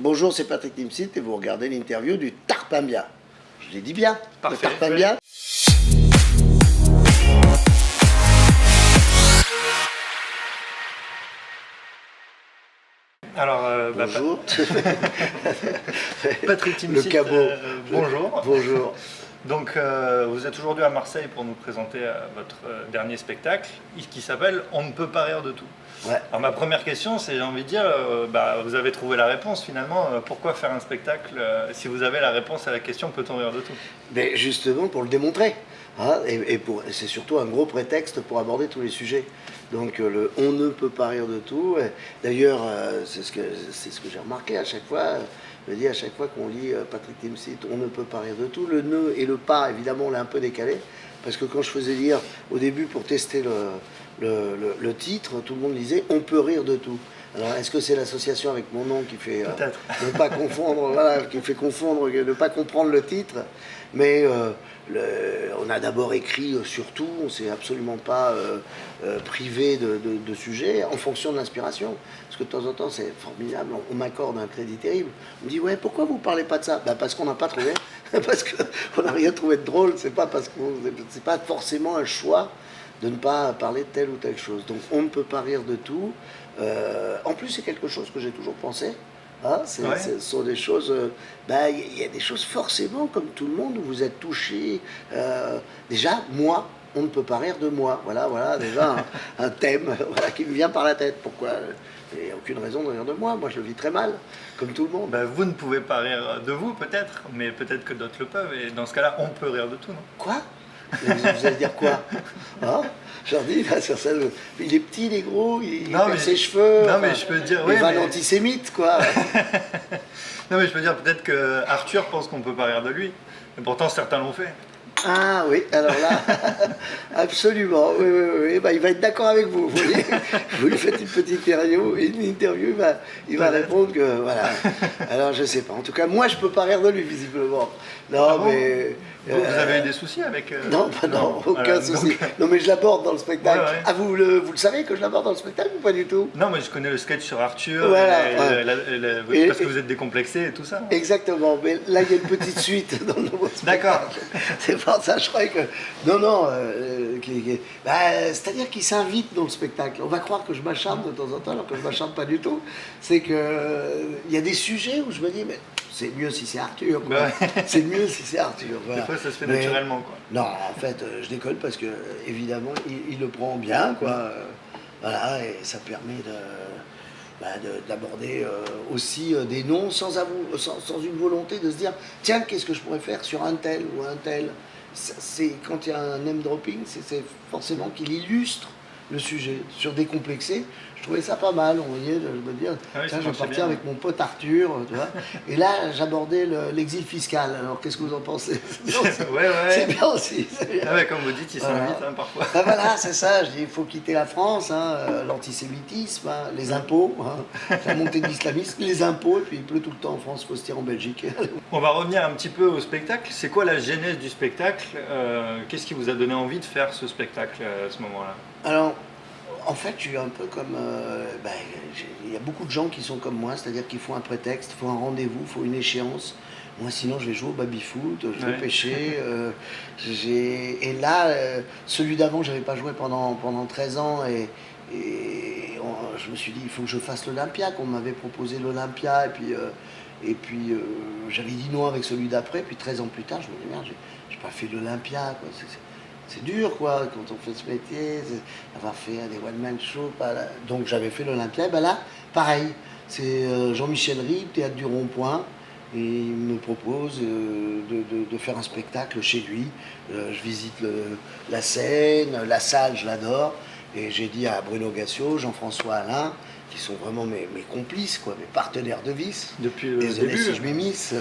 Bonjour, c'est Patrick Timsit et vous regardez l'interview du Tarpambia. Je l'ai dit bien, Parfait. le Tarpambia. Alors, Bonjour. Patrick Timsit, Le cabot. bonjour. Bonjour. Donc, vous êtes aujourd'hui à Marseille pour nous présenter votre dernier spectacle qui s'appelle On ne peut pas rire de tout. Ouais. Alors, ma première question, c'est, j'ai envie de dire, vous avez trouvé la réponse finalement. Pourquoi faire un spectacle si vous avez la réponse à la question peut-on rire de tout? Mais justement pour le démontrer. Hein, c'est surtout un gros prétexte pour aborder tous les sujets. Donc on ne peut pas rire de tout. D'ailleurs, c'est ce que j'ai remarqué à chaque fois. Je dis à chaque fois qu'on lit Patrick Timsit, on ne peut pas rire de tout. Le ne et le pas, évidemment, on l'a un peu décalé. Parce que quand je faisais lire au début pour tester le titre, tout le monde disait on peut rire de tout. Alors est-ce que c'est l'association avec mon nom qui fait ne pas confondre, voilà, qui fait confondre, ne pas comprendre le titre? Mais on a d'abord écrit sur tout, on ne s'est absolument pas privé de sujet en fonction de l'inspiration. Parce que de temps en temps, c'est formidable, on m'accorde un crédit terrible. On me dit, ouais, pourquoi vous ne parlez pas de ça? Parce qu'on n'a pas trouvé, parce qu'on n'a rien trouvé de drôle, c'est pas forcément un choix de ne pas parler de telle ou telle chose. Donc on ne peut pas rire de tout. En plus, c'est quelque chose que j'ai toujours pensé. Hein, ce sont des choses, il y a des choses forcément, comme tout le monde, où vous êtes touché. Déjà, moi, on ne peut pas rire de moi. Voilà déjà un thème qui me vient par la tête. Pourquoi? Il n'y a aucune raison de rire de moi. Moi, je le vis très mal, comme tout le monde. Vous ne pouvez pas rire de vous, peut-être, mais peut-être que d'autres le peuvent. Et dans ce cas-là, on peut rire de tout, non? Quoi? Vous allez dire quoi? Hein? Je leur dis, là, sur scène, il est petit, il est gros, il perd ses cheveux. Non, mais je peux dire. Il va l'antisémite, quoi. Non, mais je peux dire peut-être que Arthur pense qu'on ne peut pas rire de lui. Et pourtant, certains l'ont fait. Ah oui, alors là, absolument, oui. Il va être d'accord avec vous. Vous lui faites une petite interview, il va répondre que voilà. Alors je sais pas. En tout cas, moi je peux pas rire de lui visiblement. Non, mais vous avez eu des soucis avec Non, aucun souci. Donc... Non, mais je l'aborde dans le spectacle. Ouais. Ah, vous le savez que je l'aborde dans le spectacle ou pas du tout? Non, mais je connais le sketch sur Arthur, parce que vous êtes décomplexé et tout ça. Exactement, mais là il y a une petite suite dans le nouveau spectacle. D'accord. C'est pour ça, je croyais que... Non, c'est-à-dire qu'il s'invite dans le spectacle. On va croire que je m'acharne de temps en temps, alors que je ne m'acharne pas du tout. C'est qu'il y a des sujets où je me dis, mais c'est mieux si c'est Arthur. C'est mieux si c'est Arthur. Voilà. Des fois, ça se fait naturellement, quoi. Non, en fait, je déconne parce que, évidemment, il le prend bien, quoi. Voilà, et ça permet d'aborder aussi des noms sans une volonté de se dire tiens, qu'est-ce que je pourrais faire sur un tel ou un tel. C'est quand il y a un name dropping, c'est forcément qu'il illustre le sujet. Sur Décomplexé, je trouvais ça pas mal. On voyait, je me dis tiens, je vais partir avec mon pote Arthur, tu vois. Et là, j'abordais l'exil fiscal. Alors, qu'est-ce que vous en pensez? C'est bien aussi. Ah ouais, comme vous dites, il s'invite parfois. Voilà, c'est ça. Je dis, il faut quitter la France, l'antisémitisme, les impôts, la montée de l'islamisme, les impôts, et puis il pleut tout le temps en France, il faut se tirer en Belgique. On va revenir un petit peu au spectacle. C'est quoi la genèse du spectacle? Qu'est-ce qui vous a donné envie de faire ce spectacle à ce moment-là? Alors, en fait, je suis un peu comme... il y a beaucoup de gens qui sont comme moi, c'est-à-dire qu'il faut un prétexte, il faut un rendez-vous, il faut une échéance. Moi, sinon, je vais jouer au baby-foot, je vais pêcher. Et là, celui d'avant, je n'avais pas joué pendant 13 ans. Je me suis dit, il faut que je fasse l'Olympia, qu'on m'avait proposé l'Olympia. Et puis j'avais dit non avec celui d'après. Puis 13 ans plus tard, je me dis, merde, j'ai pas fait l'Olympia, quoi. C'est dur, quoi, quand on fait ce métier, avoir fait des one-man shows. Donc j'avais fait l'Olympia, et là, pareil, c'est Jean-Michel Ribes, Théâtre du Rond-Point, et il me propose de faire un spectacle chez lui. Je visite la scène, la salle, je l'adore, et j'ai dit à Bruno Gassio, Jean-François Alain, qui sont vraiment mes complices, quoi, mes partenaires de vie. Depuis le Désolé début. si je m'immisce.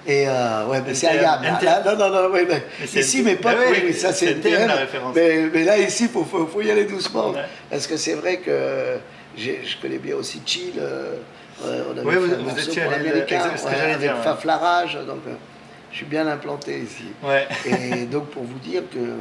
Et c'est agréable. Ici, mes potes, ça c'est NTM la référence. Mais là, ici, faut y aller doucement. Ouais. Parce que c'est vrai que je connais bien aussi Chill. On avait fait un morceau pour l'américain, avec Faflarage. Donc, je suis bien implanté ici. Ouais. Et donc, pour vous dire que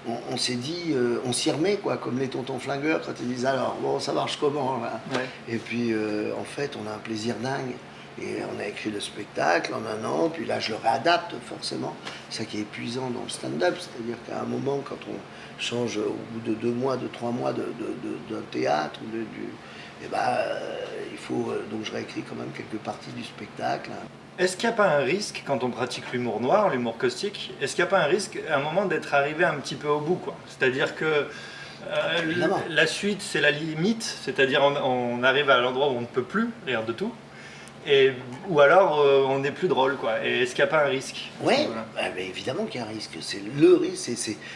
on s'est dit, on s'y remet, quoi, comme les tontons flingueurs quand ils disent alors, bon, ça marche comment là? Ouais. Et puis, en fait, on a un plaisir dingue. Et on a écrit le spectacle en un an, puis là, je le réadapte forcément. C'est ça qui est épuisant dans le stand-up, c'est-à-dire qu'à un moment, quand on change au bout de 2 mois, de 3 mois d'un théâtre, et il faut. Donc, je réécris quand même quelques parties du spectacle. Est-ce qu'il n'y a pas un risque, quand on pratique l'humour noir, l'humour caustique, est-ce qu'il n'y a pas un risque à un moment d'être arrivé un petit peu au bout, quoi? C'est-à-dire que la suite, c'est la limite, c'est-à-dire on arrive à l'endroit où on ne peut plus rire de tout, ou alors on n'est plus drôle, quoi. Et est-ce qu'il n'y a pas un risque? Oui, mais évidemment qu'il y a un risque. C'est le risque,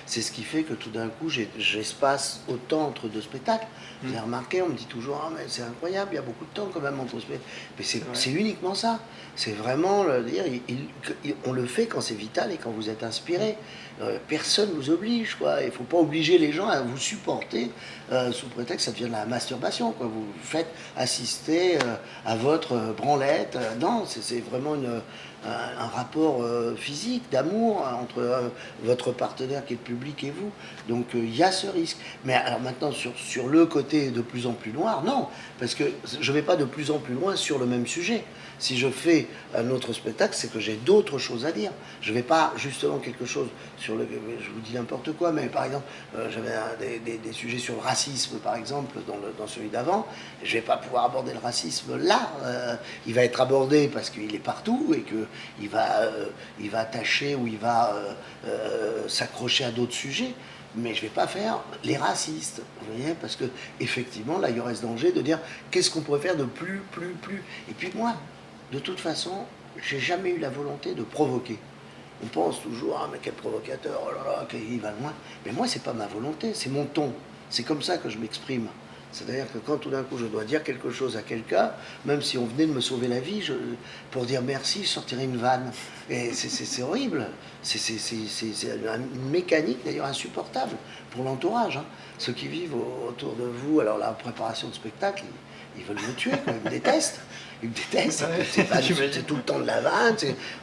c'est ce qui fait que tout d'un coup, j'espace autant entre deux spectacles. Vous avez remarqué, on me dit toujours, ah, mais c'est incroyable, il y a beaucoup de temps quand même entre spectacles. Mais c'est uniquement ça. C'est vraiment le dire, on le fait quand c'est vital et quand vous êtes inspiré. Personne ne vous oblige, quoi. Il ne faut pas obliger les gens à vous supporter sous prétexte que ça devient de la masturbation, quoi. Vous faites assister à votre branlette. Non, c'est vraiment un rapport physique, d'amour entre votre partenaire qui est le public et vous. Donc il y a ce risque. Mais alors maintenant, sur le côté de plus en plus noir, non, parce que je ne vais pas de plus en plus loin sur le même sujet. Si je fais un autre spectacle, c'est que j'ai d'autres choses à dire. Je ne vais pas justement quelque chose sur le... Je vous dis n'importe quoi, mais par exemple, j'avais des sujets sur le racisme, par exemple, dans celui d'avant. Je ne vais pas pouvoir aborder le racisme là. Il va être abordé parce qu'il est partout et qu'il va tâcher ou il va s'accrocher à d'autres sujets. Mais je ne vais pas faire les racistes, vous voyez, parce que effectivement, là, il y aurait ce danger de dire qu'est-ce qu'on pourrait faire de plus. Et puis moi, de toute façon, j'ai jamais eu la volonté de provoquer. On pense toujours, ah mais quel provocateur, oh là là, il va loin. Mais moi, c'est pas ma volonté, c'est mon ton. C'est comme ça que je m'exprime. C'est-à-dire que quand tout d'un coup je dois dire quelque chose à quelqu'un, même si on venait de me sauver la vie, pour dire merci, je sortirais une vanne. Et c'est horrible. C'est une mécanique d'ailleurs insupportable pour l'entourage. Hein. Ceux qui vivent autour de vous, alors la préparation de spectacle, ils veulent me tuer, quoi. Ils me détestent. Ils me détestent. C'est tout le temps de la vanne.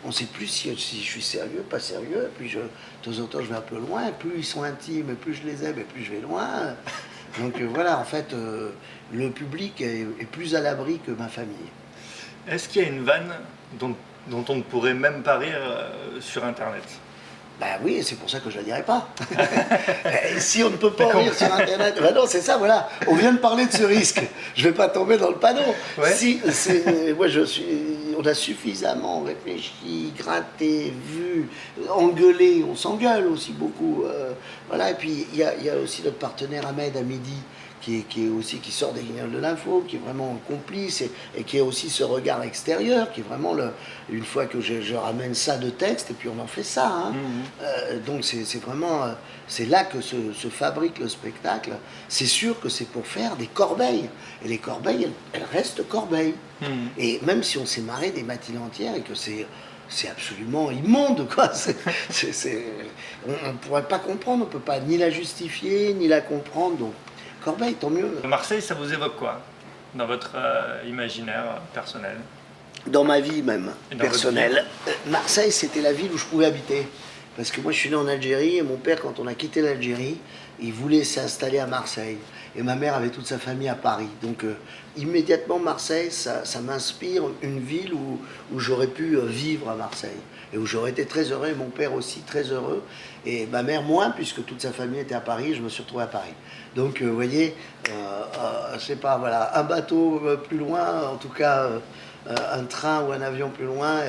On ne sait plus si je suis sérieux, pas sérieux. Puis de temps en temps, je vais un peu loin. Plus ils sont intimes, et plus je les aime, et plus je vais loin. Donc voilà, en fait, le public est plus à l'abri que ma famille. Est-ce qu'il y a une vanne dont on ne pourrait même pas rire sur Internet? Ben oui, c'est pour ça que je ne la dirai pas. Si on ne peut pas rire sur Internet, ben non, c'est ça, voilà. On vient de parler de ce risque. Je ne vais pas tomber dans le panneau. Ouais. Si, moi, on a suffisamment réfléchi, gratté, vu, engueulé. On s'engueule aussi beaucoup. Voilà. Et puis, il y a aussi notre partenaire Ahmed à midi. Qui sort des Guignols de l'info, qui est vraiment complice et qui a aussi ce regard extérieur, qui est vraiment une fois que je ramène ça de texte et puis on en fait ça. Hein. Donc c'est vraiment, c'est là que se fabrique le spectacle. C'est sûr que c'est pour faire des corbeilles. Et les corbeilles, elles restent corbeilles. Et même si on s'est marré des matinées entières et que c'est absolument immonde, quoi. On ne pourrait pas comprendre, on ne peut pas ni la justifier, ni la comprendre. Donc, Corbeil, tant mieux. Marseille, ça vous évoque quoi dans votre imaginaire personnel? Dans ma vie même, personnelle. Marseille, c'était la ville où je pouvais habiter. Parce que moi, je suis né en Algérie et mon père, quand on a quitté l'Algérie, il voulait s'installer à Marseille. Et ma mère avait toute sa famille à Paris. Donc, immédiatement, Marseille, ça m'inspire une ville où j'aurais pu vivre à Marseille. Et où j'aurais été très heureux, et mon père aussi très heureux. Et ma mère moins, puisque toute sa famille était à Paris, je me suis retrouvé à Paris. Donc, vous voyez, je sais pas, voilà, un bateau plus loin, en tout cas, un train ou un avion plus loin,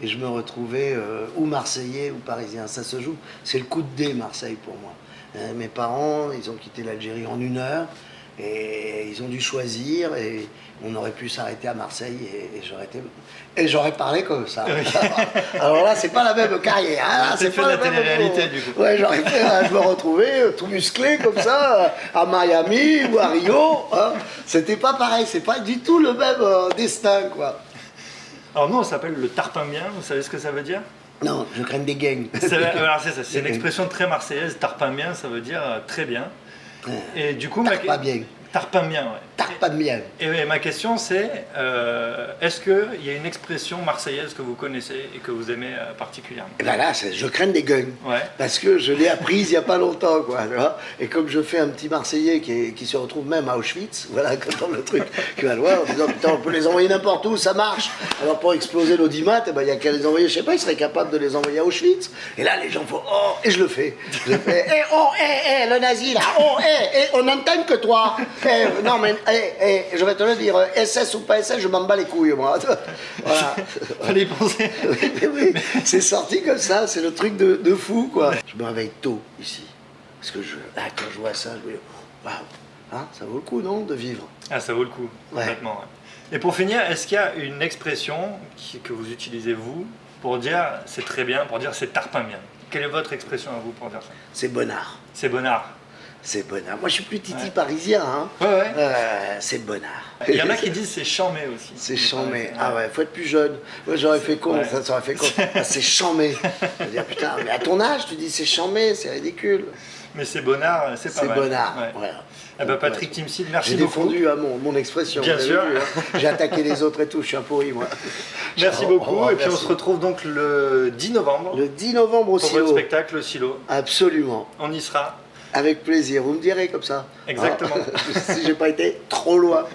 et je me retrouvais ou marseillais ou parisien. Ça se joue, c'est le coup de dé, Marseille, pour moi. Mes parents, ils ont quitté l'Algérie en 1 heure, et ils ont dû choisir, et on aurait pu s'arrêter à Marseille, et j'aurais parlé comme ça. Alors là, c'est pas la même carrière. Hein, c'est pas la télé-réalité, du coup. Ouais, j'aurais fait, je me retrouvais tout musclé comme ça, à Miami ou à Rio. Hein. C'était pas pareil, c'est pas du tout le même destin, quoi. Alors nous, on s'appelle le tarpin-bien, vous savez ce que ça veut dire? Non, je crains des gangs. Alors c'est ça, c'est une expression très marseillaise, tarpin-bien, ça veut dire très bien. Et du coup, pas bien. Tarpin bien, ouais. Tarpin bien. Et ma question c'est, est-ce qu'il y a une expression marseillaise que vous connaissez et que vous aimez particulièrement? Et ben là, je crains des guns. Ouais. Parce que je l'ai apprise il n'y a pas longtemps, quoi. Tu vois, et comme je fais un petit Marseillais qui se retrouve même à Auschwitz, voilà, quand on le truc qui va le voir, en disant putain, on peut les envoyer n'importe où, ça marche. Alors pour exploser l'audimat, il n'y a qu'à les envoyer, je sais pas, ils seraient capables de les envoyer à Auschwitz. Et là, les gens font oh, et je le fais. Je le fais, le nazi là, on n'entend que toi. Non, mais je vais te le dire, SS ou pas SS, je m'en bats les couilles, moi. Voilà. Fallait y penser. Oui, c'est sorti comme ça, c'est le truc de fou, quoi. Je me réveille tôt ici. Parce que quand je vois ça, je me dis, waouh, hein, ça vaut le coup, non, de vivre? Ah, ça vaut le coup, complètement. Ouais. Et pour finir, est-ce qu'il y a une expression que vous utilisez, vous, pour dire c'est très bien, pour dire c'est tarpin bien? Quelle est votre expression à vous pour dire ça? C'est bonnard. C'est bonnard. C'est bonnard. Moi, je suis plus titi parisien, hein. Ouais. C'est bonnard. Il y en a qui disent c'est chamé aussi. C'est chamé. Ah ouais, faut être plus jeune. Moi, j'aurais fait con, ça aurait fait con. Ah, c'est chamé. Je veux dire, putain, mais à ton âge, tu dis c'est chamé, c'est ridicule. Mais c'est bonnard, c'est pas mal. C'est bonnard, voilà. Eh ben, Patrick Timsit, merci beaucoup. J'ai défendu mon expression. Bien sûr. Vu, hein. J'ai attaqué les autres et tout, je suis un pourri, moi. Merci beaucoup. Et puis on se retrouve donc le 10 novembre. Le 10 novembre au Silo. Pour votre spectacle, au Silo. Absolument. On y sera. Avec plaisir, vous me direz comme ça. Exactement. Si j'ai pas été trop loin.